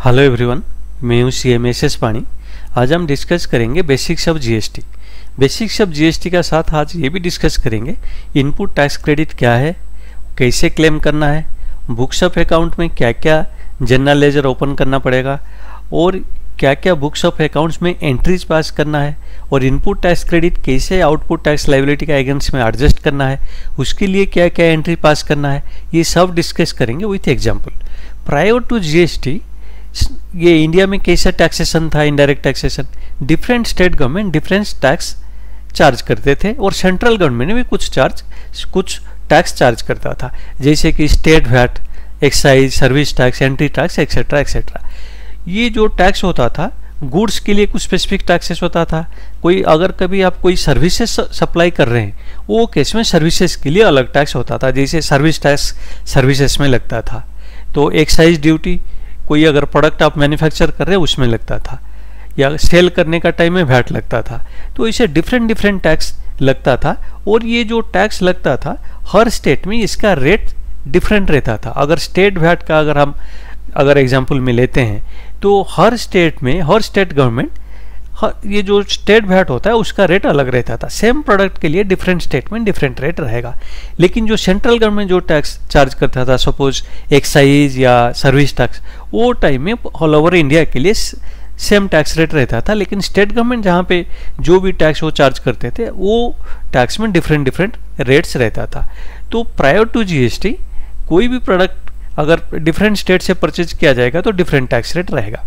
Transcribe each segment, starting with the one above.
Hello everyone, मैं हूँ CMSS पानी। आज हम डिस्कस करेंगे basics of GST. Basics of GST का साथ आज ये भी डिस्कस करेंगे इनपुट टैक्स क्रेडिट क्या है, कैसे क्लेम करना है, बुक्स ऑफ अकाउंट में क्या क्या जनरल लेजर ओपन करना पड़ेगा और क्या क्या बुक्स ऑफ अकाउंट्स में एंट्रीज पास करना है, और इनपुट टैक्स क्रेडिट कैसे आउटपुट टैक्स लायबिलिटी का अगेंस्ट में एडजस्ट करना है, उसके लिए क्या क्या एंट्री पास करना है, ये सब डिस्कस करेंगे with example. Prior to GST ये इंडिया में कैसा टैक्सेशन था, indirect taxation, different state government different tax charge करते थे और सेंट्रल गवर्नमेंट भी कुछ टैक्स चार्ज करता था, जैसे कि state VAT, excise, service tax, entry tax etcetera etcetera. ये जो टैक्स होता था गुड्स के लिए कुछ स्पेसिफिक टैक्सेस होता था। कोई अगर कभी आप कोई सर्विसेज सप्लाई कर रहे हैं वो केस में सर्विसेज के लिए अलग टैक्स होता था, जैसे सर्विस टैक्स सर्विसेज में लगता था। तो एक्साइज ड्यूटी कोई अगर प्रोडक्ट आप मैन्युफैक्चर कर रहे हैं उसमें लगता था, या सेल करने का टाइम में वैट लगता था। तो इसे डिफरेंट टैक्स लगता था, और ये जो टैक्स लगता था हर स्टेट में इसका रेट डिफरेंट रहता था। अगर स्टेट वैट का अगर एग्जांपल में लेते हैं तो हर स्टेट में हर स्टेट गवर्नमेंट ये जो स्टेट वैट होता है उसका रेट अलग रहता था। सेम प्रोडक्ट के लिए डिफरेंट स्टेट में डिफरेंट रेट रहेगा। लेकिन जो सेंट्रल गवर्नमेंट जो टैक्स चार्ज करता था, सपोज एक्साइज या सर्विस टैक्स, वो टाइम में ऑल ओवर इंडिया के लिए सेम टैक्स रेट रहता था। लेकिन स्टेट गवर्नमेंट जहाँ पे जो भी टैक्स वो चार्ज करते थे वो टैक्स में डिफरेंट रेट्स रहता था। तो प्रायर टू जीएसटी कोई भी प्रोडक्ट अगर डिफरेंट स्टेट से परचेज किया जाएगा तो डिफरेंट टैक्स रेट रहेगा।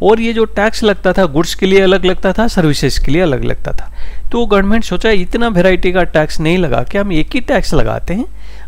और ये जो टैक्स लगता था गुड्स के लिए अलग लगता था, सर्विसेज के लिए अलग लगता था। तो गवर्नमेंट सोचा इतना वेराइटी का टैक्स नहीं लगा कि हम एक ही टैक्स लगाते हैं,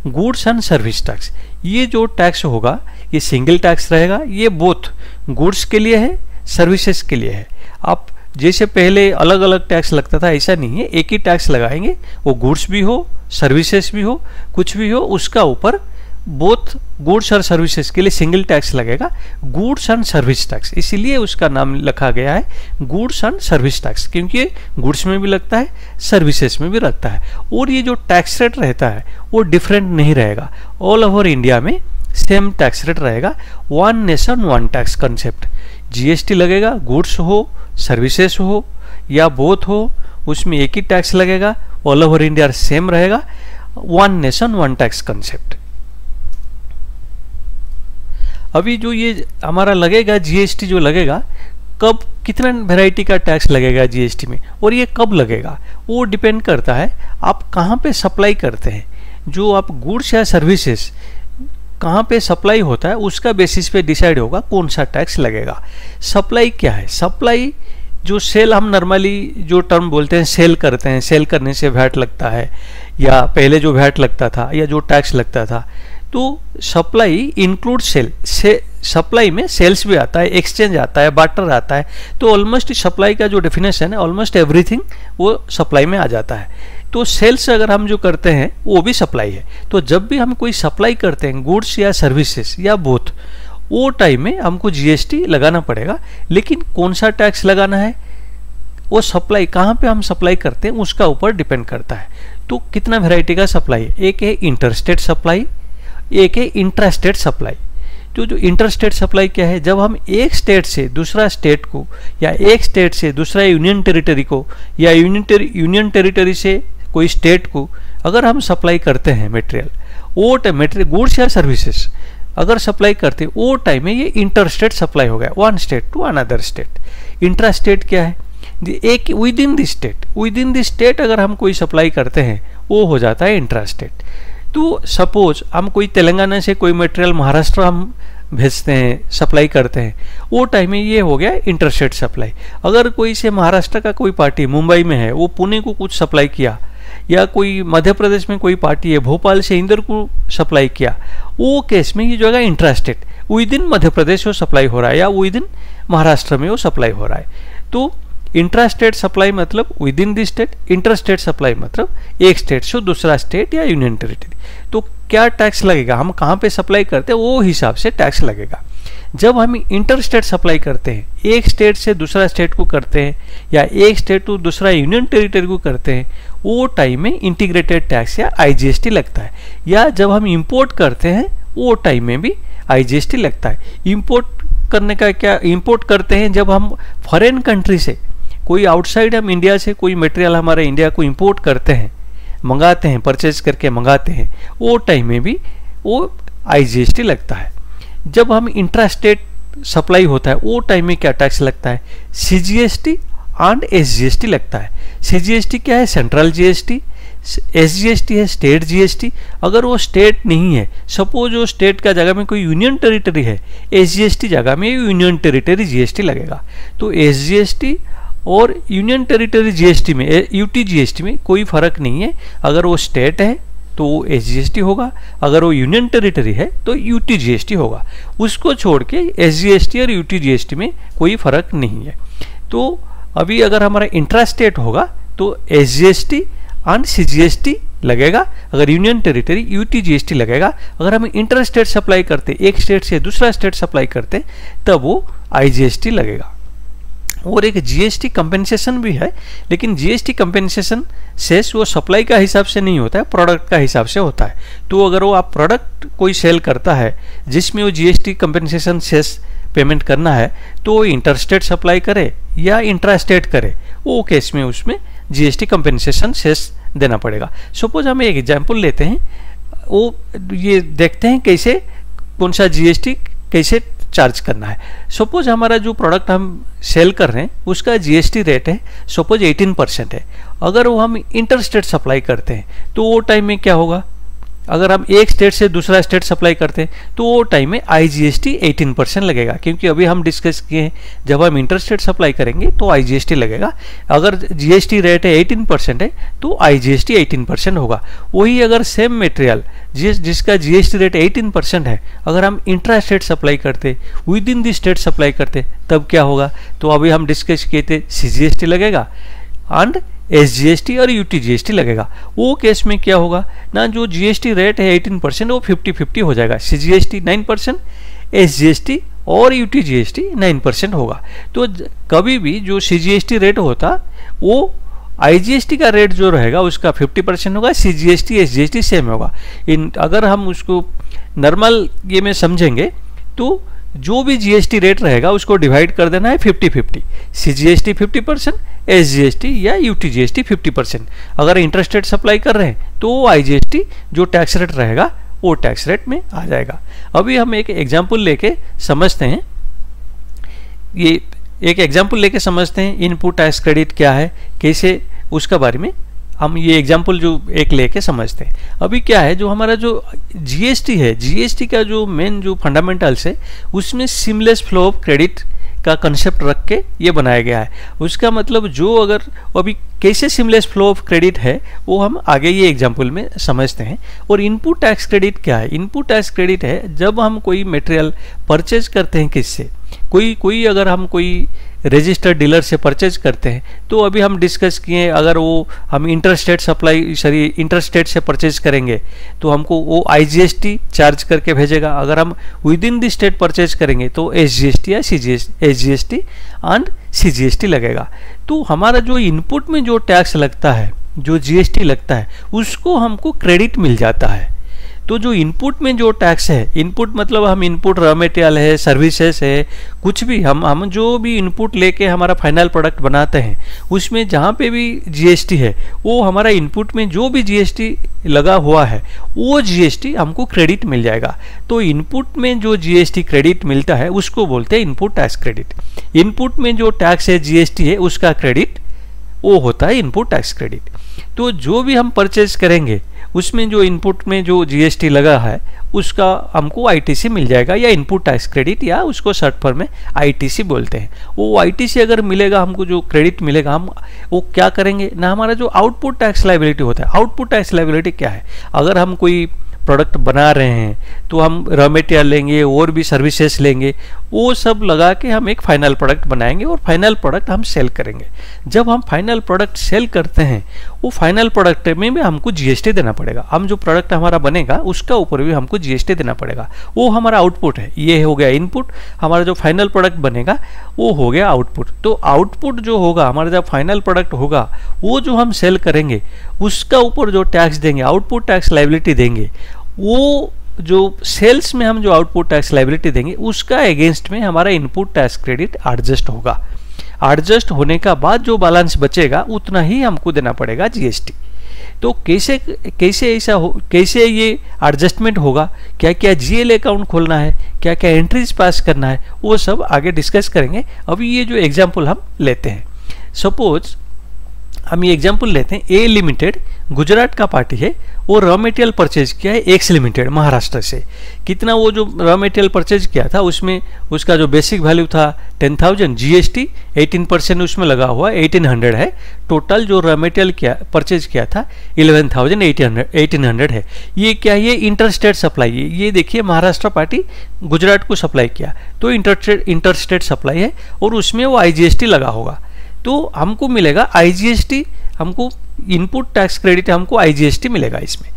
गुड्स एंड सर्विस टैक्स। ये जो टैक्स होगा ये सिंगल टैक्स रहेगा, ये बोथ गुड्स के लिए है, सर्विसेज के लिए है। आप जैसे पहले अलग अलग टैक्स लगता था ऐसा नहीं है, एक ही टैक्स लगाएंगे, वो गुड्स भी हो सर्विसेज भी हो कुछ भी हो, उसका ऊपर बोथ गुड्स और सर्विसेज के लिए सिंगल टैक्स लगेगा, गुड्स एंड सर्विस टैक्स। इसीलिए उसका नाम रखा गया है गुड्स एंड सर्विस टैक्स, क्योंकि गुड्स में भी लगता है सर्विसेज में भी लगता है। और ये जो टैक्स रेट रहता है वो डिफरेंट नहीं रहेगा, ऑल ओवर इंडिया में सेम टैक्स रेट रहेगा। One nation one tax concept. GST लगेगा, गुड्स हो सर्विसेज हो या बोथ हो, उसमें एक ही टैक्स लगेगा, ऑल ओवर इंडिया सेम रहेगा। One nation one tax concept. अभी जो ये हमारा लगेगा जीएसटी जो लगेगा, कब कितना वैरायटी का टैक्स लगेगा जीएसटी में और ये कब लगेगा वो डिपेंड करता है आप कहाँ पे सप्लाई करते हैं। जो आप गुड्स या सर्विसेज कहाँ पे सप्लाई होता है उसका बेसिस पे डिसाइड होगा कौन सा टैक्स लगेगा। सप्लाई क्या है? सप्लाई जो सेल, हम नॉर्मली जो टर्म बोलते हैं सेल करते हैं, सेल करने से वैट लगता है, या पहले जो वैट लगता था या जो टैक्स लगता था। तो सप्लाई इंक्लूड सेल, सप्लाई में सेल्स भी आता है, एक्सचेंज आता है, बार्टर आता है। तो ऑलमोस्ट सप्लाई का जो डेफिनेशन है ऑलमोस्ट एवरीथिंग वो सप्लाई में आ जाता है। तो सेल्स अगर हम जो करते हैं वो भी सप्लाई है। तो जब भी हम कोई सप्लाई करते हैं गुड्स या सर्विसेज या बोथ, वो टाइम में हमको जीएसटी लगाना पड़ेगा। लेकिन कौन सा टैक्स लगाना है वो सप्लाई कहाँ पे हम सप्लाई करते हैं उसका ऊपर डिपेंड करता है। तो कितना वैरायटी का सप्लाई है, एक है इंटरस्टेट सप्लाई, एक है इंट्रास्टेट सप्लाई। तो जो इंटरस्टेट सप्लाई क्या है, जब हम एक स्टेट से दूसरा स्टेट को या एक स्टेट से दूसरा यूनियन टेरिटरी को या यूनियन टेरिटरी से कोई स्टेट को अगर हम सप्लाई करते हैं मटेरियल, वो मटेरियल गुड्स या सर्विसेज अगर सप्लाई करते हैं वो टाइम में ये इंटरस्टेट सप्लाई हो गया, one state to another state. Intrastate क्या है, एक विद इन द स्टेट अगर हम कोई सप्लाई करते हैं वो हो जाता है इंट्रास्टेट। तो सपोज हम कोई तेलंगाना से कोई मटेरियल महाराष्ट्र हम भेजते हैं, सप्लाई करते हैं, वो टाइम में ये हो गया इंटरस्टेट सप्लाई। अगर कोई से महाराष्ट्र का कोई पार्टी मुंबई में है वो पुणे को कुछ सप्लाई किया, या कोई मध्य प्रदेश में कोई पार्टी है भोपाल से इंदौर को सप्लाई किया, वो केस में ये जो है intrastate with in Madhya Pradesh वो सप्लाई हो रहा है या विद इन महाराष्ट्र में वो सप्लाई हो रहा है। तो इंट्रास्टेट सप्लाई मतलब with in the state, interstate supply मतलब एक स्टेट से दूसरा स्टेट या यूनियन टेरिटरी। तो क्या टैक्स लगेगा, हम कहाँ पे सप्लाई करते हैं वो हिसाब से टैक्स लगेगा। जब हम इंटरस्टेट सप्लाई करते हैं, एक स्टेट से दूसरा स्टेट को करते हैं या एक स्टेट टू दूसरा यूनियन टेरिटरी को करते हैं, वो टाइम में इंटीग्रेटेड टैक्स या आईजीएसटी लगता है। या जब हम इंपोर्ट करते हैं वो टाइम में भी आईजीएसटी लगता है। इंपोर्ट करने का क्या, इंपोर्ट करते हैं जब हम फॉरेन कंट्री से कोई आउटसाइड, हम इंडिया से कोई मटेरियल हमारे इंडिया को इंपोर्ट करते हैं, मंगाते हैं, परचेज करके मंगाते हैं, वो टाइम में भी वो IGST लगता है। जब हम इंट्रास्टेट सप्लाई होता है वो टाइम में क्या टैक्स लगता है, CGST एंड SGST लगता है। CGST क्या है, सेंट्रल GST, SGST है स्टेट GST। अगर वो स्टेट नहीं है, सपोज वो स्टेट का जगह में कोई यूनियन टेरिटरी है, SGST जगह में यूनियन टेरिटरी GST लगेगा। तो SGST और यूनियन टेरिटरी GST में, UT GST में कोई फर्क नहीं है। अगर वो स्टेट है तो वो SGST होगा, अगर वो यूनियन टेरिटरी है तो UT GST होगा। उसको छोड़ के SGST और UT GST में कोई फर्क नहीं है। तो अभी अगर हमारा इंट्रास्टेट होगा तो SGST एंड CGST लगेगा, अगर यूनियन टेरिटरी UT GST लगेगा। अगर हम इंटरस्टेट सप्लाई करते, एक स्टेट से दूसरा स्टेट सप्लाई करते, तब वो IGST लगेगा। और एक GST कंपेंसेशन भी है, लेकिन GST कंपेंसेशन सेस वो सप्लाई का हिसाब से नहीं होता है, प्रोडक्ट का हिसाब से होता है। तो अगर वो आप प्रोडक्ट कोई सेल करता है जिसमें वो GST कंपेंसेशन सेस पेमेंट करना है, तो वो इंटरस्टेट सप्लाई करे या इंट्रास्टेट करे, वो केस में उसमें GST कंपेंसेशन सेस देना पड़ेगा। सपोज हम एक एग्जाम्पल लेते हैं, वो ये देखते हैं कैसे कौन सा GST कैसे चार्ज करना है। सपोज हमारा जो प्रोडक्ट हम सेल कर रहे हैं उसका GST रेट है सपोज 18% है। अगर वो हम इंटरस्टेट सप्लाई करते हैं तो वो टाइम में क्या होगा, अगर हम एक स्टेट से दूसरा स्टेट सप्लाई करते हैं तो वो टाइम में IGST 18% लगेगा, क्योंकि अभी हम डिस्कस किए हैं जब हम इंटरस्टेट सप्लाई करेंगे तो IGST लगेगा। अगर GST रेट है 18% है तो IGST 18% होगा। वही अगर सेम मटेरियल जिसका GST रेट 18% है, अगर हम इंट्रा स्टेट सप्लाई करते, with in the state supply करते, तब क्या होगा, तो अभी हम डिस्कस किए थे CGST लगेगा एंड SGST और UT GST लगेगा। वो केस में क्या होगा ना, जो GST रेट है 18% वो 50-50 हो जाएगा, CGST 9%, SGST और UT GST 9% होगा। तो कभी भी जो CGST रेट होता वो IGST का रेट जो रहेगा उसका 50% होगा, CGST SGST सेम होगा। अगर हम उसको नॉर्मल ये में समझेंगे तो जो भी GST रेट रहेगा उसको डिवाइड कर देना है 50-50, CGST 50%, SGST या UT GST 50%। अगर इंटरस्टेट सप्लाई कर रहे हैं तो IGST जो टैक्स रेट रहेगा वो टैक्स रेट में आ जाएगा। अभी हम एक एग्जांपल लेके समझते हैं, ये एक एग्जांपल लेके समझते हैं इनपुट टैक्स क्रेडिट क्या है, कैसे उसका बारे में हम ये एग्जांपल जो एक लेके समझते हैं। अभी क्या है, जो हमारा जो GST है, GST का जो मेन जो फंडामेंटल्स है उसमें सीमलेस फ्लो ऑफ क्रेडिट का कंसेप्ट रख के ये बनाया गया है। उसका मतलब जो अगर अभी कैसे सीमलेस फ्लो ऑफ क्रेडिट है वो हम आगे ये एग्जांपल में समझते हैं। और इनपुट टैक्स क्रेडिट क्या है, इनपुट टैक्स क्रेडिट है जब हम कोई मटेरियल परचेज करते हैं किससे, कोई अगर हम कोई रजिस्टर्ड डीलर से परचेज करते हैं, तो अभी हम डिस्कस किए अगर वो हम इंटरस्टेट से परचेज करेंगे तो हमको वो IGST चार्ज करके भेजेगा। अगर हम with in the state purchase करेंगे तो SGST या SGST एंड CGST लगेगा। तो हमारा जो इनपुट में जो टैक्स लगता है, जो GST लगता है, उसको हमको क्रेडिट मिल जाता है। तो जो इनपुट में जो टैक्स है, इनपुट मतलब हम इनपुट रॉ मटेरियल है, सर्विसेज है, कुछ भी हम जो भी इनपुट लेके हमारा फाइनल प्रोडक्ट बनाते हैं उसमें जहाँ पे भी GST है वो हमारा इनपुट में जो भी GST लगा हुआ है वो GST हमको क्रेडिट मिल जाएगा। तो इनपुट में जो GST क्रेडिट मिलता है उसको बोलते हैं इनपुट टैक्स क्रेडिट। इनपुट में जो टैक्स है GST है उसका क्रेडिट वो होता है इनपुट टैक्स क्रेडिट। तो जो भी हम परचेज करेंगे उसमें जो इनपुट में जो GST लगा है उसका हमको ITC मिल जाएगा, या इनपुट टैक्स क्रेडिट, या उसको शॉर्ट फॉर्म में ITC बोलते हैं। वो ITC अगर मिलेगा हमको, जो क्रेडिट मिलेगा, हम वो क्या करेंगे ना, हमारा जो आउटपुट टैक्स लायबिलिटी होता है, आउटपुट टैक्स लायबिलिटी क्या है, अगर हम कोई प्रोडक्ट बना रहे हैं तो हम रॉ मटेरियल लेंगे और भी सर्विसेज लेंगे, वो सब लगा के हम एक फाइनल प्रोडक्ट बनाएंगे और फाइनल प्रोडक्ट हम सेल करेंगे। जब हम फाइनल प्रोडक्ट सेल करते हैं वो फाइनल प्रोडक्ट में भी हमको GST देना पड़ेगा। हम जो प्रोडक्ट हमारा बनेगा उसका ऊपर भी हमको GST देना पड़ेगा। वो हमारा आउटपुट है, ये हो गया इनपुट। हमारा जो फाइनल प्रोडक्ट बनेगा वो हो गया आउटपुट। तो आउटपुट जो होगा हमारा, जब फाइनल प्रोडक्ट होगा वो जो हम सेल करेंगे उसका ऊपर जो टैक्स देंगे, आउटपुट टैक्स लायबिलिटी देंगे, वो जो सेल्स में हम जो आउटपुट टैक्स लायबिलिटी देंगे उसका अगेंस्ट में हमारा इनपुट टैक्स क्रेडिट एडजस्ट होगा। एडजस्ट होने का बाद जो बैलेंस बचेगा उतना ही हमको देना पड़ेगा जीएसटी। तो कैसे ये एडजस्टमेंट होगा, क्या क्या जीएल अकाउंट खोलना है, क्या क्या एंट्रीज पास करना है, वो सब आगे डिस्कस करेंगे। अभी ये जो एग्जाम्पल हम लेते हैं, सपोज हम ये एग्जाम्पल लेते हैं, ए लिमिटेड गुजरात का पार्टी है, वो रॉ मटेरियल परचेज किया है एक्स लिमिटेड महाराष्ट्र से। कितना वो जो रॉ मटेरियल परचेज किया था उसमें उसका जो बेसिक वैल्यू था 10,000, जीएसटी 18% उसमें लगा हुआ 1800 है। टोटल जो रॉ मटेरियल परचेज किया था 11,800 है। ये क्या, ये इंटरस्टेट सप्लाई है। ये देखिए महाराष्ट्र पार्टी गुजरात को सप्लाई किया तो इंटरस्टेट सप्लाई है और उसमें वो आईजीएसटी लगा होगा। तो हमको मिलेगा आईजीएसटी, हमको इनपुट टैक्स क्रेडिट हमको आईजीएसटी मिलेगा इसमें।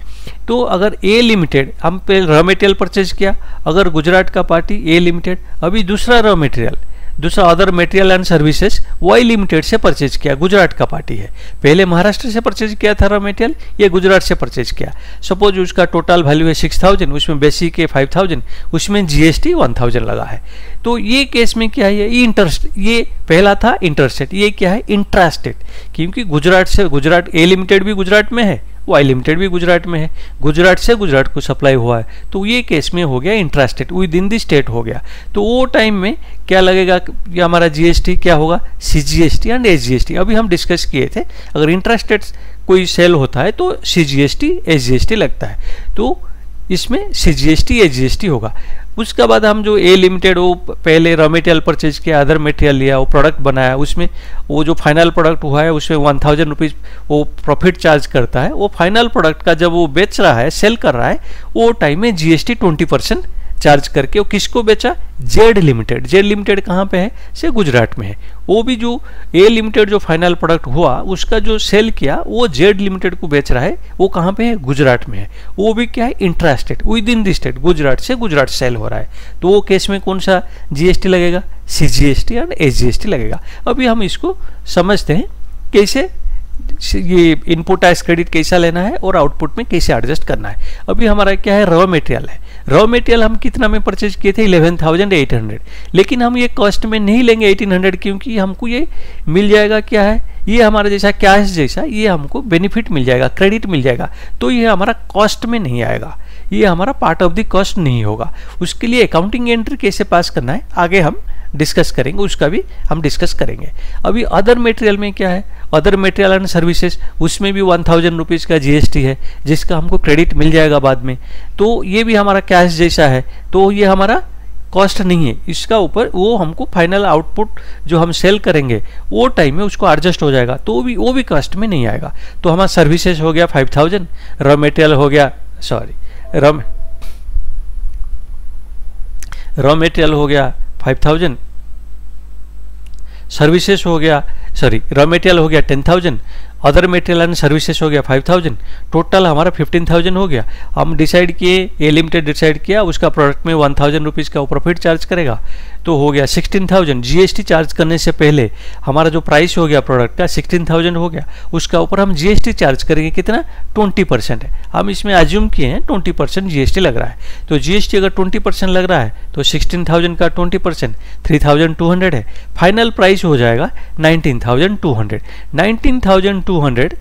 तो अगर ए लिमिटेड हम पे रॉ मटेरियल परचेज किया, अगर गुजरात का पार्टी ए लिमिटेड अभी दूसरा रॉ मटेरियल, दूसरा other material and services Y limited से परचेज किया, गुजरात का पार्टी है, पहले महाराष्ट्र से परचेज किया था रॉ मटेरियल, ये गुजरात से परचेज किया। सपोज उसका टोटल वैल्यू है 6,000, उसमें बेसिक है 5,000, उसमें जीएसटी 1,000 लगा है। तो ये केस में क्या है, ये पहला था इंटरस्टेट, ये क्या है इंट्रास्टेट, क्योंकि गुजरात ए लिमिटेड भी गुजरात में है, वाई लिमिटेड भी गुजरात में है, गुजरात से गुजरात को सप्लाई हुआ है। तो ये केस में हो गया intrastate, with in the state हो गया। तो वो टाइम में क्या लगेगा, ये हमारा जीएसटी क्या होगा, सीजीएसटी एंड एसजीएसटी। अभी हम डिस्कस किए थे, अगर इंट्रास्टेट कोई सेल होता है तो सीजीएसटी एसजीएसटी लगता है, तो इसमें सीजीएसटी एसजीएसटी होगा। उसके बाद हम जो ए लिमिटेड वो पहले रॉ मटेरियल परचेज किया, अदर मटेरियल लिया, वो प्रोडक्ट बनाया, उसमें वो जो फाइनल प्रोडक्ट हुआ है उसमें 1,000 रुपीज़ वो प्रॉफिट चार्ज करता है। वो फाइनल प्रोडक्ट का जब वो बेच रहा है, सेल कर रहा है, वो टाइम में जीएसटी 20% चार्ज करके वो किसको बेचा, जेड लिमिटेड। जेड लिमिटेड कहाँ पे है, से गुजरात में है। वो भी जो ए लिमिटेड जो फाइनल प्रोडक्ट हुआ उसका जो सेल किया वो जेड लिमिटेड को बेच रहा है, वो कहाँ पे है, गुजरात में है। वो भी क्या है intrastate, with in the state, Gujarat से गुजरात सेल हो रहा है। तो वो केस में कौन सा जीएसटी लगेगा, सीजीएसटी एंड एसजीएसटी लगेगा। अभी हम इसको समझते हैं कैसे ये इनपुट टैक्स क्रेडिट कैसा लेना है और आउटपुट में कैसे एडजस्ट करना है। अभी हमारा क्या है, रॉ मटेरियल है। रॉ मटेरियल हम कितना में परचेज किए थे, 11,800, लेकिन हम ये कॉस्ट में नहीं लेंगे 1800, क्योंकि हमको ये मिल जाएगा क्या है, ये हमारा जैसा कैश जैसा ये हमको बेनिफिट मिल जाएगा, क्रेडिट मिल जाएगा। तो ये हमारा कॉस्ट में नहीं आएगा, ये हमारा पार्ट ऑफ द कॉस्ट नहीं होगा। उसके लिए अकाउंटिंग एंट्री कैसे पास करना है आगे हम डिस्कस करेंगे, उसका भी हम डिस्कस करेंगे। अभी अदर मटेरियल में क्या है, अदर मटेरियल एंड सर्विसेज, उसमें भी 1,000 रुपीज़ का जीएसटी है जिसका हमको क्रेडिट मिल जाएगा बाद में। तो ये भी हमारा कैश जैसा है, तो ये हमारा कॉस्ट नहीं है, इसका ऊपर वो हमको फाइनल आउटपुट जो हम सेल करेंगे वो टाइम में उसको एडजस्ट हो जाएगा, तो वो भी कॉस्ट में नहीं आएगा। तो हमारा सर्विसेज हो गया 5,000, रॉ मटेरियल हो गया, रॉ मटेरियल हो गया 5,000, सर्विसेज हो गया, रॉ मटेरियल हो गया 10,000, अदर मटेरियल एंड सर्विसेज हो गया 5,000, टोटल हमारा 15,000 हो गया। हम डिसाइड किए, ए लिमिटेड डिसाइड किया उसका प्रोडक्ट में 1,000 रुपीज़ का वो प्रॉफिट चार्ज करेगा, तो हो गया 16,000। जीएसटी चार्ज करने से पहले हमारा जो प्राइस हो गया प्रोडक्ट का 16,000 हो गया, उसका ऊपर हम जीएसटी चार्ज करेंगे कितना, 20% है। हम इसमें एज्यूम किए हैं 20% जीएसटी लग रहा है। तो जीएसटी अगर 20% लग रहा है तो 16,000 का 20% 3,200 है। फाइनल प्राइस हो जाएगा 19,200। 19,200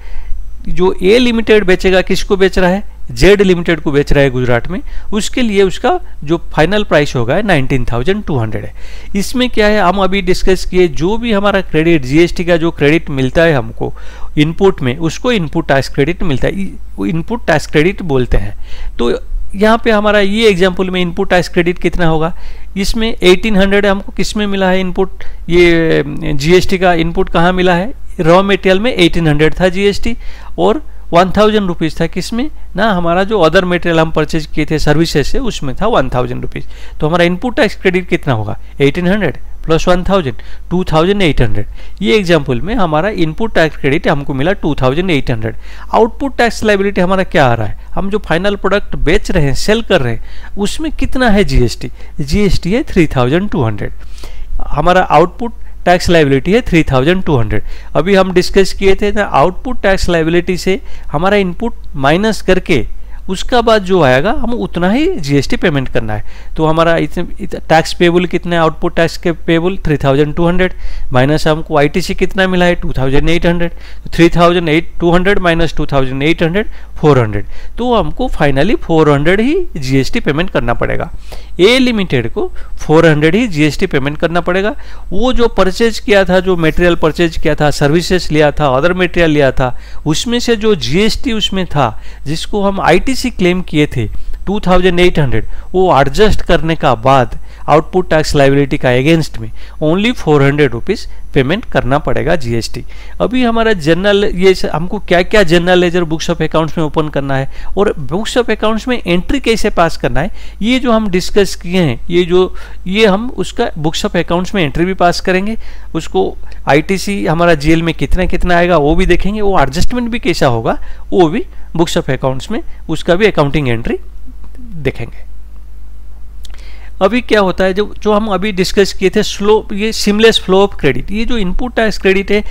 जो ए लिमिटेड बेचेगा, किसको बेच रहा है, जेड लिमिटेड को बेच रहा है गुजरात में, उसके लिए उसका जो फाइनल प्राइस होगा 19,200 है। इसमें क्या है, हम अभी डिस्कस किए, जो भी हमारा क्रेडिट जीएसटी का जो क्रेडिट मिलता है हमको इनपुट में, उसको इनपुट टैक्स क्रेडिट मिलता है, इनपुट टैक्स क्रेडिट बोलते हैं। तो यहाँ पे हमारा ये एग्जाम्पल में इनपुट टैक्स क्रेडिट कितना होगा, इसमें 1800 हमको किस में मिला है इनपुट, ये जीएसटी का इनपुट कहाँ मिला है, रॉ मटेरियल में 1800 था जीएसटी, और 1,000 रुपीज़ था किसमें ना, हमारा जो अदर मटेरियल हम परचेज किए थे सर्विसेज से उसमें था 1,000 रुपीज़। तो हमारा इनपुट टैक्स क्रेडिट कितना होगा, 1800 प्लस 1,000, 2,800। ये एग्जाम्पल में हमारा इनपुट टैक्स क्रेडिट हमको मिला 2,800। आउटपुट टैक्स लायबिलिटी हमारा क्या आ रहा है, हम जो फाइनल प्रोडक्ट बेच रहे हैं, सेल कर रहे हैं, उसमें कितना है जीएसटी, जीएसटी है 3,200। हमारा आउटपुट टैक्स लायबिलिटी है 3,200। अभी हम डिस्कस किए थे ना, आउटपुट टैक्स लायबिलिटी से हमारा इनपुट माइनस करके उसका बाद जो आएगा हम उतना ही जीएसटी पेमेंट करना है। तो हमारा टैक्स पेबल कितना है, आउटपुट टैक्स के पेबल 3200 माइनस हमको आईटीसी कितना मिला है 2800, तो 3200 माइनस 2800 400, तो हमको फाइनली 400 ही जीएसटी पेमेंट करना पड़ेगा। ए लिमिटेड को 400 ही जीएसटी पेमेंट करना पड़ेगा। वो जो परचेज किया था, जो मटेरियल परचेज किया था, सर्विसेज लिया था, अदर मटेरियल लिया था, उसमें से जो जीएसटी उसमें था जिसको हम आईटीसी क्लेम किए थे 2800, वो एडजस्ट करने का बाद आउटपुट टैक्स लायबिलिटी का अगेंस्ट में ओनली 400 रुपीज़ पेमेंट करना पड़ेगा जीएसटी। अभी हमारा जनरल, ये हमको क्या क्या general ledger books of accounts में ओपन करना है और बुक्स ऑफ अकाउंट्स में एंट्री कैसे पास करना है, ये जो हम डिस्कस किए हैं, ये हम उसका बुक्स ऑफ अकाउंट्स में एंट्री भी पास करेंगे, उसको आईटीसी हमारा जेल में कितना कितना आएगा वो भी देखेंगे, वो एडजस्टमेंट भी कैसा होगा वो भी बुक्स ऑफ अकाउंट्स में उसका भी अकाउंटिंग एंट्री देखेंगे। अभी क्या होता है, जो हम अभी डिस्कस किए थे ये सीमलेस फ्लो ऑफ क्रेडिट, ये जो इनपुट टैक्स क्रेडिट है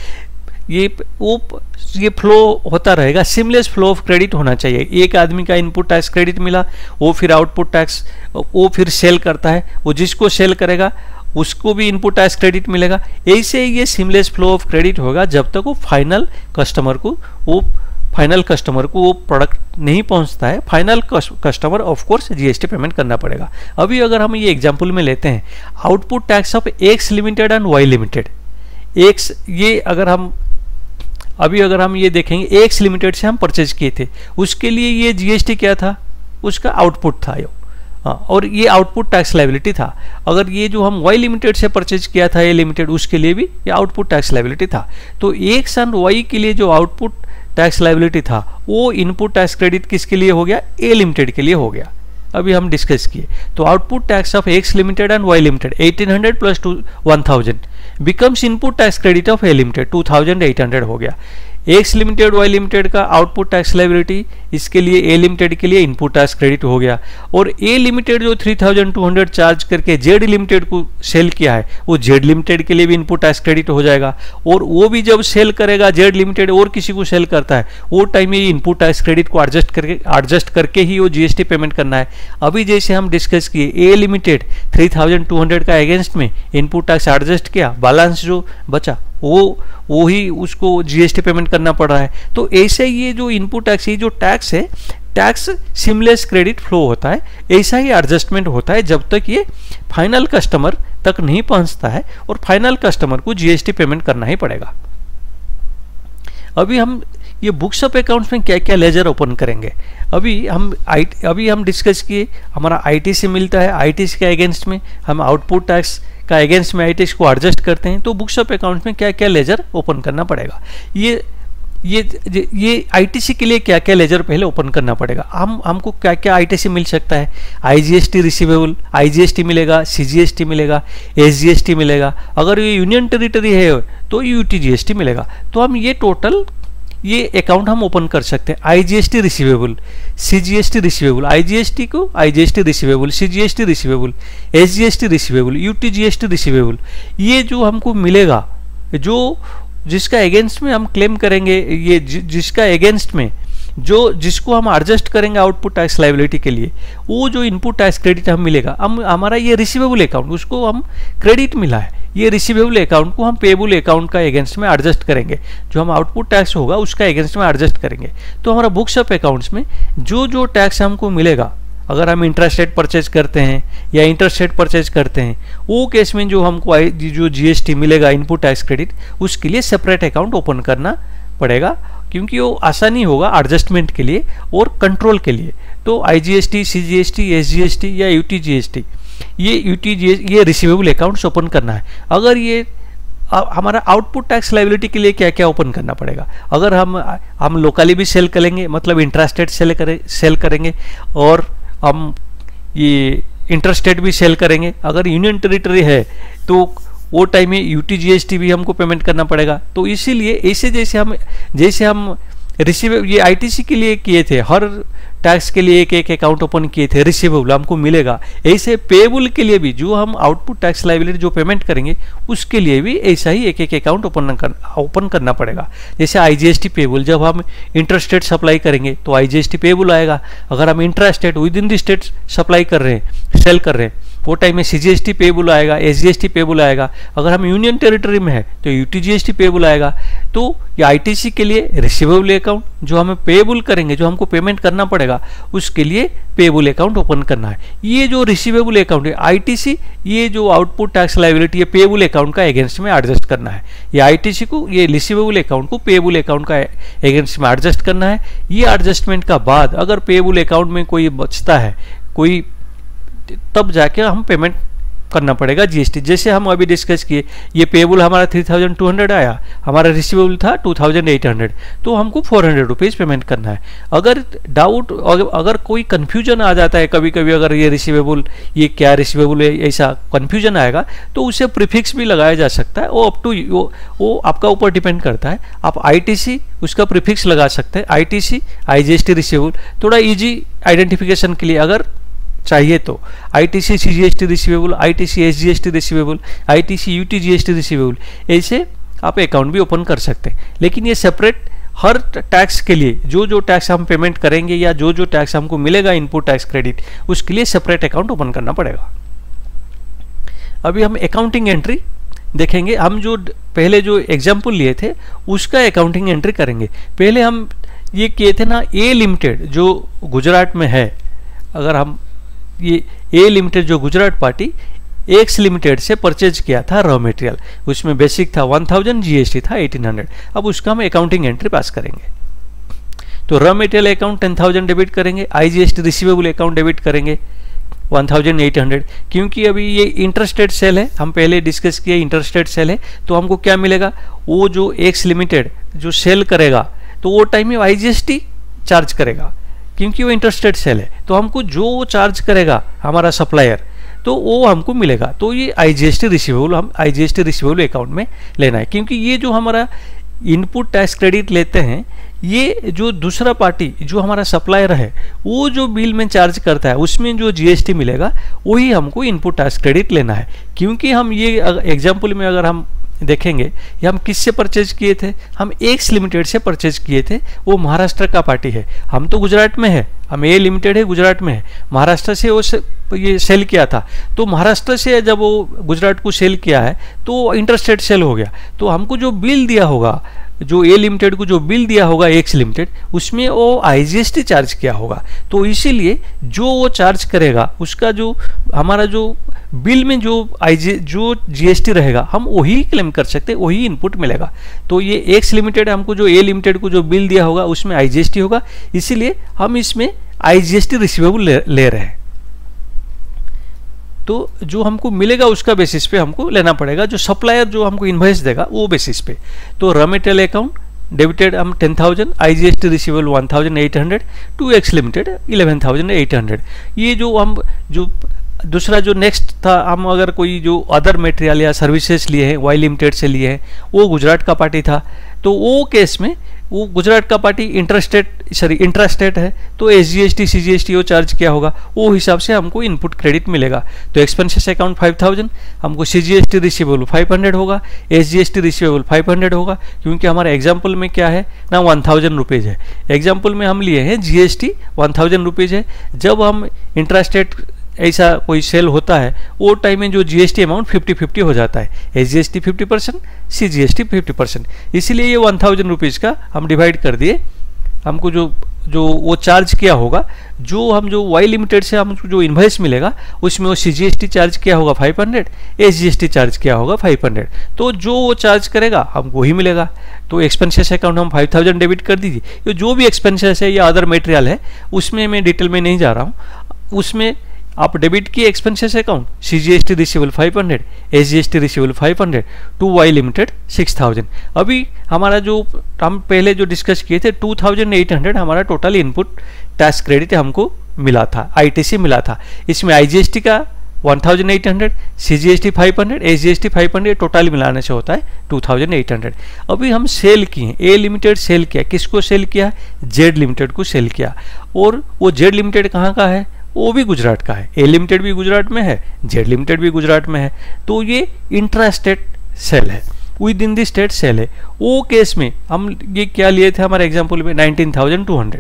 ये फ्लो होता रहेगा, सीमलेस फ्लो ऑफ क्रेडिट होना चाहिए। एक आदमी का इनपुट टैक्स क्रेडिट मिला, वो फिर आउटपुट टैक्स वो फिर सेल करता है, वो जिसको सेल करेगा उसको भी इनपुट टैक्स क्रेडिट मिलेगा। ऐसे ही ये सीमलेस फ्लो ऑफ क्रेडिट होगा जब तक वो फाइनल कस्टमर को वो प्रोडक्ट नहीं पहुंचता है। Final customer of course GST payment करना पड़ेगा। अभी अगर हम ये एग्जांपल में लेते हैं, output tax of X limited and Y limited, X ये अगर हम ये देखेंगे, एक्स लिमिटेड से हम परचेज किए थे, उसके लिए ये जीएसटी क्या था, उसका आउटपुट था और ये आउटपुट टैक्स लायबिलिटी था। अगर ये जो हम वाई लिमिटेड से परचेज किया था ए लिमिटेड, उसके लिए भी ये आउटपुट टैक्स लायबिलिटी था। तो एक्स एंड वाई के लिए जो आउटपुट टैक्स लायबिलिटी था वो इनपुट टैक्स क्रेडिट किसके लिए हो गया, ए लिमिटेड के लिए हो गया। अभी हम डिस्कस किए, तो output tax of X limited and Y limited 1800 plus 1000 becomes input tax credit of A limited 2800 हो गया। एक्स लिमिटेड वाई लिमिटेड का आउटपुट टैक्स लायबिलिटी, इसके लिए ए लिमिटेड के लिए इनपुट टैक्स क्रेडिट हो गया। और ए लिमिटेड जो 3200 चार्ज करके जेड लिमिटेड को सेल किया है, वो जेड लिमिटेड के लिए भी इनपुट टैक्स क्रेडिट हो जाएगा। और वो भी जब सेल करेगा, जेड लिमिटेड और किसी को सेल करता है, वो टाइम ये इनपुट टैक्स क्रेडिट को एडजस्ट करके ही वो जीएसटी पेमेंट करना है। अभी जैसे हम डिस्कस किए, ए लिमिटेड 3200 का अगेंस्ट में इनपुट टैक्स एडजस्ट किया, बैलेंस जो बचा वो ही उसको जीएसटी पेमेंट करना पड़ रहा है। तो ऐसे ये जो इनपुट टैक्स, ये जो टैक्स है, टैक्स सीमलेस क्रेडिट फ्लो होता है, ऐसा ही एडजस्टमेंट होता है जब तक ये फाइनल कस्टमर तक नहीं पहुंचता है, और फाइनल कस्टमर को जीएसटी पेमेंट करना ही पड़ेगा। अभी हम ये बुक्स ऑफ अकाउंट्स में क्या क्या लेजर ओपन करेंगे, अभी हम डिस्कस किए, हमारा आईटीसी मिलता है, आईटीसी के अगेंस्ट में हम आउटपुट टैक्स का अगेंस्ट में आईटीसी को एडजस्ट करते हैं। तो बुक्स ऑफ अकाउंट्स में क्या क्या लेजर ओपन करना पड़ेगा, ये आईटीसी के लिए क्या क्या लेजर पहले ओपन करना पड़ेगा। हमको क्या क्या आईटीसी मिल सकता है, आईजीएसटी रिसीवेबल, आईजीएसटी मिलेगा, सीजीएसटी मिलेगा, एसजीएसटी मिलेगा। अगर ये यूनियन टेरिटरी है तो यूटीजीएसटी मिलेगा। तो हम ये अकाउंट हम ओपन कर सकते हैं। IGST receivable, CGST receivable, IGST को IGST receivable, CGST receivable, SGST receivable, UTGST receivable, ये जो हमको मिलेगा, जिसका अगेंस्ट में हम क्लेम करेंगे, ये जिसका अगेंस्ट में जिसको हम एडजस्ट करेंगे आउटपुट टैक्स लायबिलिटी के लिए, वो जो इनपुट टैक्स क्रेडिट हम मिलेगा, हमारा ये रिसीवेबल अकाउंट, उसको हम क्रेडिट मिला है, ये रिसीवेबल अकाउंट को हम पेबल अकाउंट का अगेंस्ट में एडजस्ट करेंगे, जो हम आउटपुट टैक्स होगा उसका अगेंस्ट में एडजस्ट करेंगे। तो हमारा बुक्स ऑफ अकाउंट्स में जो टैक्स हमको मिलेगा, अगर हम इंटरेस्ट रेट परचेज करते हैं या इंटरेस्ट रेट परचेज करते हैं, वो केस में जो हमको जो जीएसटी मिलेगा इनपुट टैक्स क्रेडिट, उसके लिए सेपरेट अकाउंट ओपन करना पड़ेगा, क्योंकि वो आसानी होगा एडजस्टमेंट के लिए और कंट्रोल के लिए। तो आईजीएसटी, सीजीएसटी, एसजीएसटी या यूटीजीएसटी, ये रिसीवेबल अकाउंट्स ओपन करना है। अगर ये हमारा आउटपुट टैक्स लायबिलिटी के लिए क्या क्या ओपन करना पड़ेगा, अगर हम लोकली भी सेल करेंगे, मतलब इंट्रास्टेट सेल करेंगे, और हम ये इंटरस्टेट भी सेल करेंगे। अगर यूनियन टेरिटरी है तो वो टाइम में यूटीजीएसटी भी हमको पेमेंट करना पड़ेगा। तो इसीलिए ऐसे जैसे हम रिसीव ये आईटीसी के लिए किए थे, हर टैक्स के लिए एक एक अकाउंट ओपन किए थे, रिसीवेबल हमको मिलेगा, ऐसे पेएबल के लिए भी जो हम आउटपुट टैक्स लायबिलिटी जो पेमेंट करेंगे उसके लिए भी ऐसा ही एक एक अकाउंट ओपन करना पड़ेगा। जैसे आईजीएसटी पेएबल, जब हम इंटर स्टेट सप्लाई करेंगे तो आईजीएसटी पेएबल आएगा। अगर हम intra state with in the state supply कर रहे हैं, सेल कर रहे हैं, वो टाइम में सीजीएसटी पेएबल आएगा, एसजीएसटी पेएबल आएगा। अगर हम यूनियन टेरिटरी में है तो यूटीजीएसटी पेएबल आएगा। तो ये आईटीसी के लिए रिसीवेबल अकाउंट, जो हमें पेएबल करेंगे, जो हमको पेमेंट करना पड़ेगा, उसके लिए पेएबल अकाउंट ओपन करना है। ये जो रिसीवेबल अकाउंट है आईटीसी, ये जो आउटपुट टैक्स लायबिलिटी है पेएबल अकाउंट का अगेंस्ट में एडजस्ट करना है। ये आईटीसी को, ये रिसीवेबल अकाउंट को पेएबल अकाउंट का अगेंस्ट में एडजस्ट करना है। ये एडजस्टमेंट का बाद अगर पेएबल अकाउंट में कोई बचता है, कोई, तब जाके हम पेमेंट करना पड़ेगा जीएसटी। जैसे हम अभी डिस्कस किए, ये पेएबल हमारा 3200 आया, हमारा रिसीवेबल था 2800, तो हमको 400 रुपीज़ पेमेंट करना है। अगर डाउट, अगर कोई कन्फ्यूजन आ जाता है कभी कभी, अगर ये रिसीवेबल, ये क्या रिसीवेबल है, ऐसा कन्फ्यूजन आएगा तो उसे प्रीफिक्स भी लगाया जा सकता है। वो अप टू वो आपका ऊपर डिपेंड करता है। आप आईटीसी उसका प्रीफिक्स लगा सकते हैं, आईटीसी आईजीएसटी रिसीवेबल, थोड़ा ईजी आइडेंटिफिकेशन के लिए अगर चाहिए तो ITC CGST receivable, ITC SGST receivable, ITC UTGST receivable, ऐसे आप अकाउंट भी ओपन कर सकते हैं। लेकिन ये सेपरेट हर टैक्स के लिए, जो जो टैक्स हम पेमेंट करेंगे या जो जो टैक्स हमको मिलेगा इनपुट टैक्स क्रेडिट, उसके लिए सेपरेट अकाउंट ओपन करना पड़ेगा। अभी हम अकाउंटिंग एंट्री देखेंगे। हम जो पहले जो एग्जाम्पल लिए थे उसका अकाउंटिंग एंट्री करेंगे। पहले हम ये किए थे ना, ए लिमिटेड जो गुजरात में है, अगर हम ये ए लिमिटेड जो गुजरात पार्टी एक्स लिमिटेड से परचेज किया था रॉ मटेरियल, उसमें बेसिक था 1000, जीएसटी था 1800। अब उसका हम अकाउंटिंग एंट्री पास करेंगे। तो रॉ मटेरियल अकाउंट 10000 डेबिट करेंगे, आईजीएसटी रिसीवेबल अकाउंट डेबिट करेंगे 1800, क्योंकि अभी ये इंटरस्टेट सेल है, हम पहले डिस्कस किए इंटरस्टेट सेल है। तो हमको क्या मिलेगा, वो जो एक्स लिमिटेड जो सेल करेगा तो वो टाइम में आईजीएसटी चार्ज करेगा, क्योंकि वो इंटरस्टेट सेल है। तो हमको जो चार्ज करेगा हमारा सप्लायर, तो वो हमको मिलेगा। तो ये आईजीएसटी रिसीवेबल, हम आईजीएसटी रिसीवेबल अकाउंट में लेना है, क्योंकि ये जो हमारा इनपुट टैक्स क्रेडिट लेते हैं, ये जो दूसरा पार्टी जो हमारा सप्लायर है, वो जो बिल में चार्ज करता है उसमें जो जीएसटी मिलेगा वही हमको इनपुट टैक्स क्रेडिट लेना है। क्योंकि हम ये एग्जाम्पल में अगर हम देखेंगे, ये हम किससे परचेज किए थे, हम एक्स लिमिटेड से परचेज किए थे। वो महाराष्ट्र का पार्टी है, हम तो गुजरात में है, हम ए लिमिटेड है गुजरात में है, महाराष्ट्र से वो ये सेल किया था। तो महाराष्ट्र से जब वो गुजरात को सेल किया है तो इंटरस्टेट सेल हो गया। तो हमको जो बिल दिया होगा, जो ए लिमिटेड को जो बिल दिया होगा एक्स लिमिटेड, उसमें वो आईजीएसटी चार्ज किया होगा। तो इसीलिए जो वो चार्ज करेगा उसका जो हमारा जो बिल में जो जीएसटी रहेगा हम वही क्लेम कर सकते हैं, वही इनपुट मिलेगा। तो ये एक्स लिमिटेड हमको जो ए लिमिटेड को जो बिल दिया होगा उसमें आईजीएसटी होगा, इसीलिए हम इसमें आईजीएसटी रिसीवेबल ले रहे हैं। तो जो हमको मिलेगा उसका बेसिस पे हमको लेना पड़ेगा, जो सप्लायर जो हमको इनवॉइस देगा वो बेसिस पे। तो रॉ मटेरियल अकाउंट डेबिटेड हम 10000, IGST receivable 1800, to X limited 11800। ये जो हम जो दूसरा जो नेक्स्ट था, हम अगर कोई जो अदर मटेरियल या सर्विसेज लिए हैं, वाई लिमिटेड से लिए हैं, वो गुजरात का पार्टी था। तो वो केस में वो गुजरात का पार्टी इंट्रास्टेट है, तो एसजीएसटी सीजीएसटी वो चार्ज किया होगा, वो हिसाब से हमको इनपुट क्रेडिट मिलेगा। तो एक्सपेंसेस अकाउंट 5000, हमको सीजीएसटी रिसीवेबल 500 होगा, एसजीएसटी रिसीवेबल 500 होगा, क्योंकि हमारे एग्जाम्पल में क्या है ना 1000 रुपीज़ है। एग्जाम्पल में हम लिए हैं जीएसटी 1000 रुपीज़ है। जब हम इंट्रास्टेट ऐसा कोई सेल होता है वो टाइम में जो जीएसटी अमाउंट 50-50 हो जाता है, एसजीएसटी 50%, सीजीएसटी 50%। इसीलिए ये 1000 रुपीज़ का हम डिवाइड कर दिए। हमको जो वो चार्ज किया होगा, जो हम जो वाई लिमिटेड से हमको जो इनवॉइस मिलेगा उसमें वो सीजीएसटी चार्ज किया होगा 500, एसजीएसटी चार्ज किया होगा 500। तो जो वो चार्ज करेगा हमको ही मिलेगा। तो एक्सपेंसेस अकाउंट हम 5000 डेबिट कर दीजिए। जो भी एक्सपेंसेस है या अदर मटेरियल है उसमें मैं डिटेल में नहीं जा रहा हूँ, उसमें आप डेबिट किए expenses account, CGST receivable 500, SGST receivable 500, to Y limited 6000। अभी हमारा जो हम पहले जो डिस्कस किए थे 2800 हमारा टोटल इनपुट टैक्स क्रेडिट हमको मिला था, आईटीसी मिला था। इसमें आईजीएसटी का 1800, CGST 500, SGST 500, टोटल मिलाने से होता है 2800। अभी हम सेल किए, ए लिमिटेड सेल किया, किसको सेल किया? जेड लिमिटेड को सेल किया। और वो जेड लिमिटेड कहाँ का है? वो भी गुजरात का है। ए लिमिटेड भी गुजरात में है, जेड लिमिटेड भी गुजरात में है। तो ये इंट्रा स्टेट सेल है, within the state sale है। वो केस में हम ये क्या लिए थे हमारे एग्जाम्पल में? 19,200।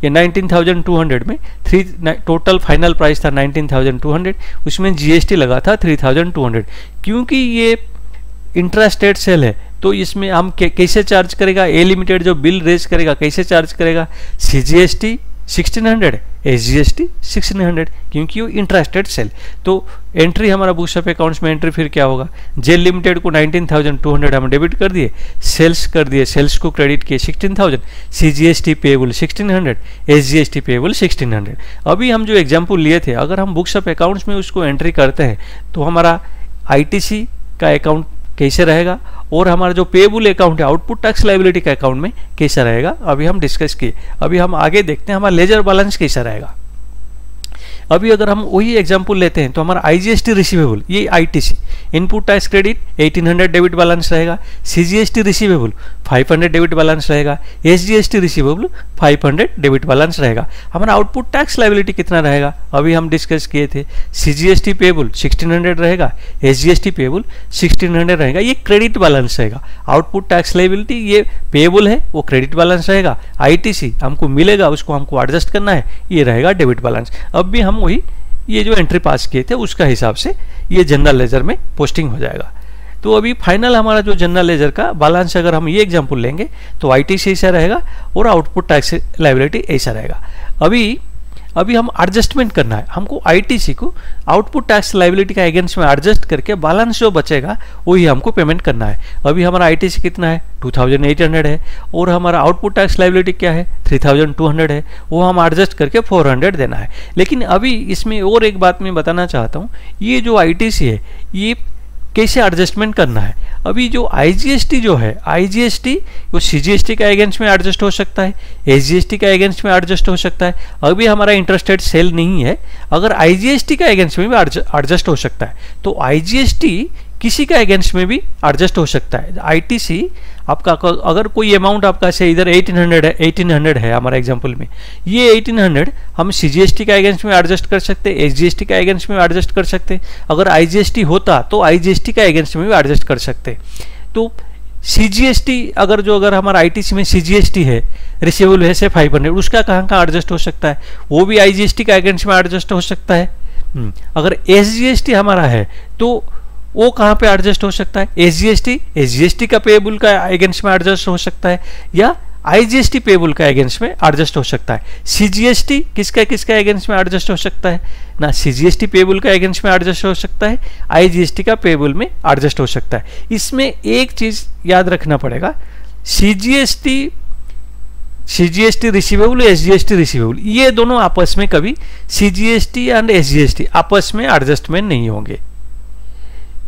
ये 19,200 में टोटल फाइनल प्राइस था 19,200, उसमें जीएसटी लगा था 3,200। क्योंकि ये इंट्रा स्टेट सेल है तो इसमें हम कैसे चार्ज करेगा? ए लिमिटेड जो बिल रेज करेगा कैसे चार्ज करेगा? सीजीएसटी 1600, एसजीएसटी 1600, क्योंकि वो इंट्रा स्टेट सेल। तो एंट्री हमारा बुक्स ऑफ अकाउंट्स में एंट्री फिर क्या होगा? जेल लिमिटेड को 19,200 हम डेबिट कर दिए, सेल्स कर दिए, सेल्स को क्रेडिट किए 16,000, सीजीएसटी पेएबल 1600, एसजीएसटी पेएबल 1600। अभी हम जो एग्जाम्पल लिए थे, अगर हम बुक्स ऑफ अकाउंट्स में उसको एंट्री करते हैं तो हमारा आईटीसी का अकाउंट कैसे रहेगा और हमारा जो पेएबल अकाउंट है आउटपुट टैक्स लायबिलिटी का अकाउंट में कैसा रहेगा, अभी हम डिस्कस किए। अभी हम आगे देखते हैं हमारा लेजर बैलेंस कैसा रहेगा। अभी अगर हम वही एग्जांपल लेते हैं तो हमारा आईजीएसटी रिसीवेबल, ये ITC input tax credit 1800 debit balance रहेगा, सीजीएसटी रिसीवेबल 500 डेबिट बैलेंस रहेगा, एसजीएसटी रिसीवेबल 500 डेबिट बैलेंस रहेगा। हमारा आउटपुट टैक्स लायबिलिटी कितना रहेगा? अभी हम डिस्कस किए थे, सीजीएसटी पेएबल 1600 रहेगा, एसजीएसटी पेएबल 1600 रहेगा। ये क्रेडिट बैलेंस रहेगा। आउटपुट टैक्स लायबिलिटी ये पेएबल है, वो क्रेडिट बैलेंस रहेगा। आईटीसी हमको मिलेगा, उसको हमको एडजस्ट करना है, ये रहेगा डेबिट बैलेंस। अब भी हम वही ये जो एंट्री पास किए थे उसका हिसाब से ये जनरल लेजर में पोस्टिंग हो जाएगा। तो अभी फाइनल हमारा जो जनरल लेजर का बैलेंस अगर हम ये एग्जांपल लेंगे तो आईटीसी ऐसा रहेगा और आउटपुट टैक्स लायबिलिटी ऐसा रहेगा। अभी हम एडजस्टमेंट करना है, हमको आईटीसी को आउटपुट टैक्स लायबिलिटी का अगेंस्ट में एडजस्ट करके बैलेंस जो बचेगा वही हमको पेमेंट करना है। अभी हमारा आईटीसी कितना है? 2800 है और हमारा आउटपुट टैक्स लायबिलिटी क्या है? 3200 है, वो हम एडजस्ट करके 400 देना है। लेकिन अभी इसमें और एक बात मैं बताना चाहता हूँ, ये जो आईटीसी है ये कैसे एडजस्टमेंट करना है। अभी जो आईजीएसटी जो है, आईजीएसटी वो सीजीएसटी का अगेंस्ट में एडजस्ट हो सकता है, एसजीएसटी का अगेंस्ट में एडजस्ट हो सकता है। अभी हमारा इंटरेस्टेड सेल नहीं है, अगर आईजीएसटी का अगेंस्ट में भी एडजस्ट हो सकता है तो आईजीएसटी किसी का अगेंस्ट में भी एडजस्ट हो सकता है। आईटीसी आपका अगर कोई अमाउंट आपका से इधर 1800 है हमारा एग्जांपल में, ये 1800 हम सीजीएसटी का अगेंस्ट में एडजस्ट कर सकते हैं, एसजीएसटी का अगेंस्ट में एडजस्ट कर सकते हैं। अगर आईजीएसटी होता तो आईजीएसटी का अगेंस्ट में भी एडजस्ट कर सकते हैं। तो सीजीएसटी अगर हमारा आईटीसी में सीजीएसटी है, रिसीवेबल है से 500, उसका कहाँ एडजस्ट हो सकता है? वो भी आईजीएसटी का अगेंस्ट में एडजस्ट हो सकता है। अगर एसजीएसटी हमारा है तो वो कहाँ पे एडजस्ट हो सकता है? एसजीएसटी का पेएबल का अगेंस्ट में एडजस्ट हो सकता है या आईजीएसटी पेएबल का अगेंस्ट में एडजस्ट हो सकता है। सीजीएसटी किसका अगेंस्ट में एडजस्ट हो सकता है ना? सीजीएसटी पेएबल का अगेंस्ट में एडजस्ट हो सकता है, आईजीएसटी का पेएबल में एडजस्ट हो सकता है। इसमें एक चीज याद रखना पड़ेगा, सीजीएसटी रिसीवेबल, एसजीएसटी रिसीवेबल, ये दोनों आपस में कभी सीजीएसटी एंड एसजीएसटी आपस में एडजस्टमेंट नहीं होंगे।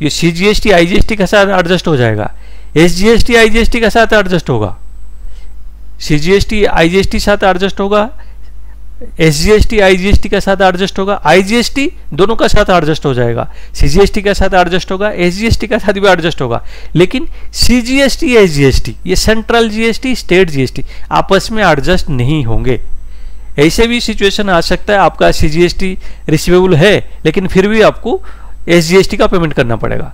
ये सीजीएसटी आईजीएसटी के साथ एडजस्ट हो जाएगा, एसजीएसटी आईजीएसटी के साथ एडजस्ट होगा, सीजीएसटी आईजीएसटी साथ एडजस्ट होगा, एसजीएसटी आईजीएसटी के साथ एडजस्ट होगा, आईजीएसटी दोनों का साथ एडजस्ट हो जाएगा, सीजीएसटी के साथ एडजस्ट होगा, एसजीएसटी के साथ भी एडजस्ट होगा। लेकिन सीजीएसटी एसजीएसटी ये सेंट्रल जीएसटी, स्टेट जीएसटी आपस में एडजस्ट नहीं होंगे। ऐसे भी सिचुएशन आ सकता है आपका सीजीएसटी रिसीवेबल है लेकिन फिर भी आपको एसजीएसटी का पेमेंट करना पड़ेगा,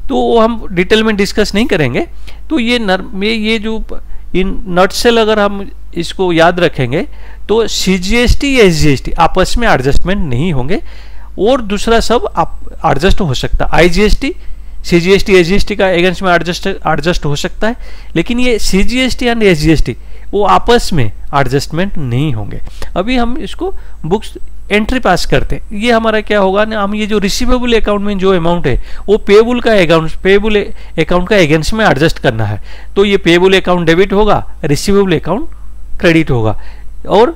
तो वो हम डिटेल में डिस्कस नहीं करेंगे। तो ये जो इन नटसेल अगर हम इसको याद रखेंगे तो सीजीएसटी एसजीएसटी आपस में एडजस्टमेंट नहीं होंगे और दूसरा सब एडजस्ट हो सकता है। आईजीएसटी सीजीएसटी एसजीएसटी का अगेंस्ट में एडजस्ट हो सकता है, लेकिन ये सीजीएसटी एंड एसजीएसटी वो आपस में एडजस्टमेंट नहीं होंगे। अभी हम इसको बुक्स एंट्री पास करते हैं, ये हमारा क्या होगा ना, हम ये जो रिसीवेबल अकाउंट में जो अमाउंट है वो पेएबल अकाउंट का अगेंस्ट में एडजस्ट करना है। तो ये पेएबल अकाउंट डेबिट होगा, रिसीवेबल अकाउंट क्रेडिट होगा। और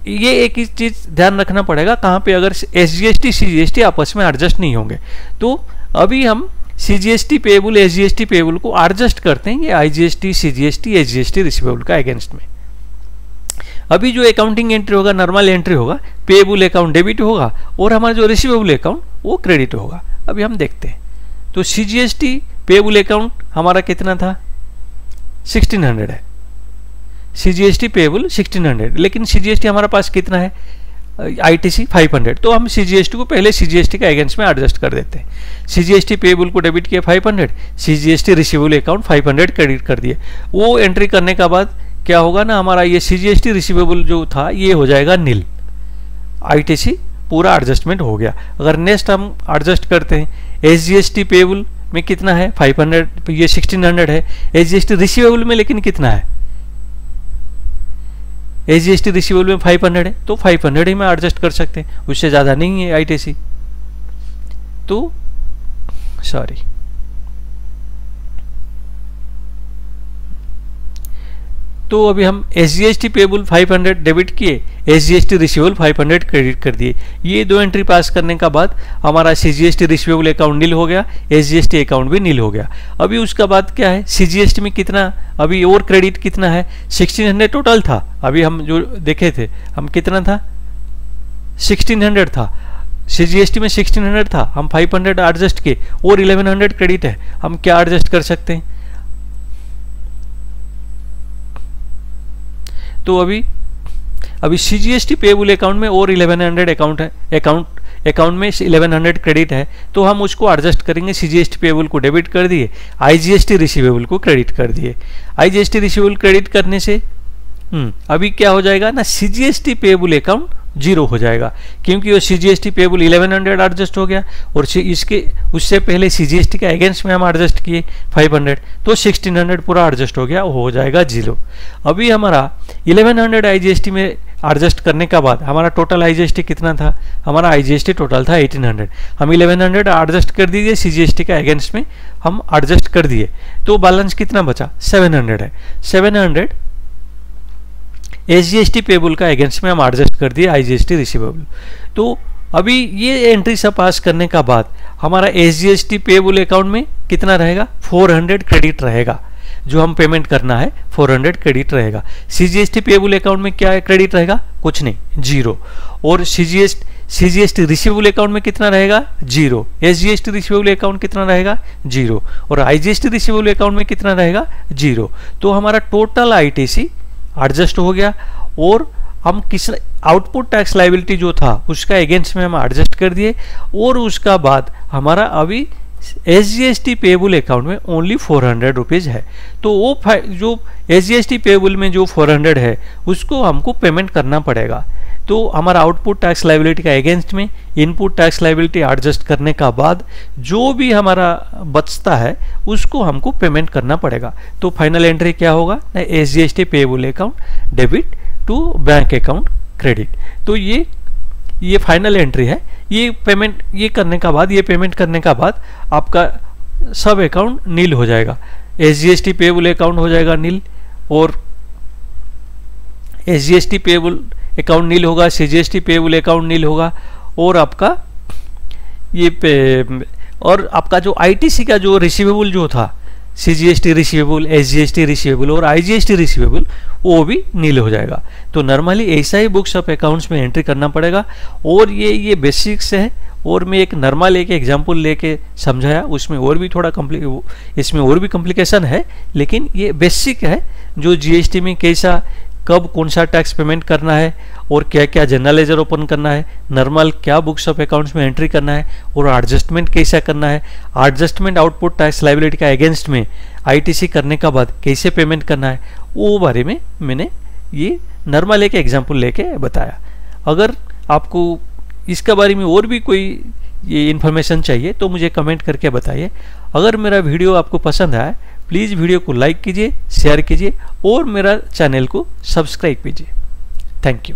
ये एक ही चीज ध्यान रखना पड़ेगा, कहाँ पे अगर एसजीएसटी सीजीएसटी आपस में एडजस्ट नहीं होंगे तो अभी हम सीजीएसटी पेएबल एसजीएसटी पेएबल को एडजस्ट करते हैं ये आईजीएसटी सीजीएसटी एसजीएसटी रिसीवेबल का अगेंस्ट में। अभी जो अकाउंटिंग एंट्री होगा, नॉर्मल एंट्री होगा, पेएबल अकाउंट डेबिट होगा और हमारा जो रिसीवेबल अकाउंट वो क्रेडिट होगा। अभी हम देखते हैं। तो CGST पेबल अकाउंट हमारा कितना था, 1600 है। CGST पेबल 1600, लेकिन CGST हमारा पास कितना है, ITC 500। तो हम CGST को पहले CGST का अगेंस्ट में एडजस्ट कर देते हैं। CGST पेबल को डेबिट किया 500, CGST रिसीवेबल अकाउंट 500 क्रेडिट कर दिए। वो एंट्री करने के बाद क्या होगा ना, हमारा ये CGST रिसीवेबल जो था ये हो जाएगा नील, ITC पूरा एडजस्टमेंट हो गया। अगर नेक्स्ट हम एडजस्ट करते हैं, SGST पेबल में कितना है 500, ये 1600 है। SGST रिसीवेबल में लेकिन कितना है, SGST रिसीवेबल में 500 है, तो 500 ही में एडजस्ट कर सकते हैं, उससे ज़्यादा नहीं है ITC। तो सॉरी, तो अभी हम SGST पेबल 500 डेबिट किए, SGST रिसीवेबल 500 क्रेडिट कर दिए। ये दो एंट्री पास करने का बाद हमारा CGST रिसीवेबल अकाउंट नील हो गया, SGST अकाउंट भी नील हो गया। अभी उसका बाद क्या है, CGST में कितना अभी और क्रेडिट कितना है, 1600 टोटल था। अभी हम जो देखे थे हम कितना था, 1600 था। CGST में 1600 था, हम 500 एडजस्ट किए और 1100 क्रेडिट है। हम क्या एडजस्ट कर सकते हैं, तो अभी CGST पेबल अकाउंट में और 1100 अकाउंट है, अकाउंट में 1100 क्रेडिट है, तो हम उसको एडजस्ट करेंगे। CGST पेबल को डेबिट कर दिए, IGST रिसीवेबल को क्रेडिट कर दिए। IGST रिसीवेबल क्रेडिट करने से अभी क्या हो जाएगा ना, CGST पेबल अकाउंट 0 हो जाएगा, क्योंकि वो CGST पेबल 1100 एडजस्ट हो गया और इसके उससे पहले CGST के अगेंस्ट में हम एडजस्ट किए 500, तो 1600 पूरा एडजस्ट हो गया, वो हो जाएगा 0। अभी हमारा 1100 IGST में एडजस्ट करने का बाद हमारा टोटल IGST कितना था, हमारा IGST टोटल था 1800। हम 1100 एडजस्ट कर दीजिए, CGST के अगेंस्ट में हम एडजस्ट कर दिए, तो बैलेंस कितना बचा, 700 है। 700 SGST पेबल का अगेंस्ट में हम एडजस्ट कर दिए IGST रिसीवेबल। तो अभी ये एंट्री सब पास करने का बाद हमारा SGST पेबल अकाउंट में कितना रहेगा, 400 क्रेडिट रहेगा। जो हम पेमेंट करना है 400 क्रेडिट रहेगा। CGST पेबल अकाउंट में क्या क्रेडिट रहेगा, कुछ नहीं, 0। और CGST रिसीवेबल अकाउंट में कितना रहेगा, 0। SGST रिसीवेबल अकाउंट कितना रहेगा, 0। और IGST रिसीवेबल अकाउंट में कितना रहेगा, 0। तो हमारा टोटल ITC एडजस्ट हो गया और हम किस आउटपुट टैक्स लायबिलिटी जो था उसका अगेंस्ट में हम एडजस्ट कर दिए। और उसका बाद हमारा अभी SGST पेबल अकाउंट में ओनली 400 रुपीज़ है, तो वो जो SGST पेबल में जो 400 है उसको हमको पेमेंट करना पड़ेगा। तो हमारा आउटपुट टैक्स लायबिलिटी का अगेंस्ट में इनपुट टैक्स लायबिलिटी एडजस्ट करने का बाद जो भी हमारा बचता है उसको हमको पेमेंट करना पड़ेगा। तो फाइनल एंट्री क्या होगा, SGST payable account debit to bank account credit. तो ये फाइनल एंट्री है। ये पेमेंट करने का बाद आपका सब अकाउंट नील हो जाएगा। SGST पेबल अकाउंट हो जाएगा नील, और SGST पेबल अकाउंट नील होगा, CGST पेबल अकाउंट नील होगा, और आपका आपका जो ITC का जो रिसीवेबल जो था, CGST रिसीवेबल, SGST रिसीवेबल और IGST रिसीवेबल, वो भी नील हो जाएगा। तो नॉर्मली ऐसा ही बुक्स ऑफ अकाउंट्स में एंट्री करना पड़ेगा। और ये बेसिक्स है, और मैं एक नॉर्मल एक एग्जांपल लेके समझाया, उसमें और भी थोड़ा इसमें और भी कॉम्प्लिकेशन है, लेकिन ये बेसिक है जो GST में कैसा कब कौन सा टैक्स पेमेंट करना है और क्या क्या जनरल लेजर ओपन करना है, नॉर्मल क्या बुक्स ऑफ अकाउंट्स में एंट्री करना है और एडजस्टमेंट कैसा करना है, एडजस्टमेंट आउटपुट टैक्स लायबिलिटी का अगेंस्ट में ITC करने का बाद कैसे पेमेंट करना है, वो बारे में मैंने ये नॉर्मल एक एग्जांपल लेके बताया। अगर आपको इसके बारे में और भी कोई ये इन्फॉर्मेशन चाहिए तो मुझे कमेंट करके बताइए। अगर मेरा वीडियो आपको पसंद आए प्लीज़ वीडियो को लाइक कीजिए, शेयर कीजिए और मेरा चैनल को सब्सक्राइब कीजिए। Thank you.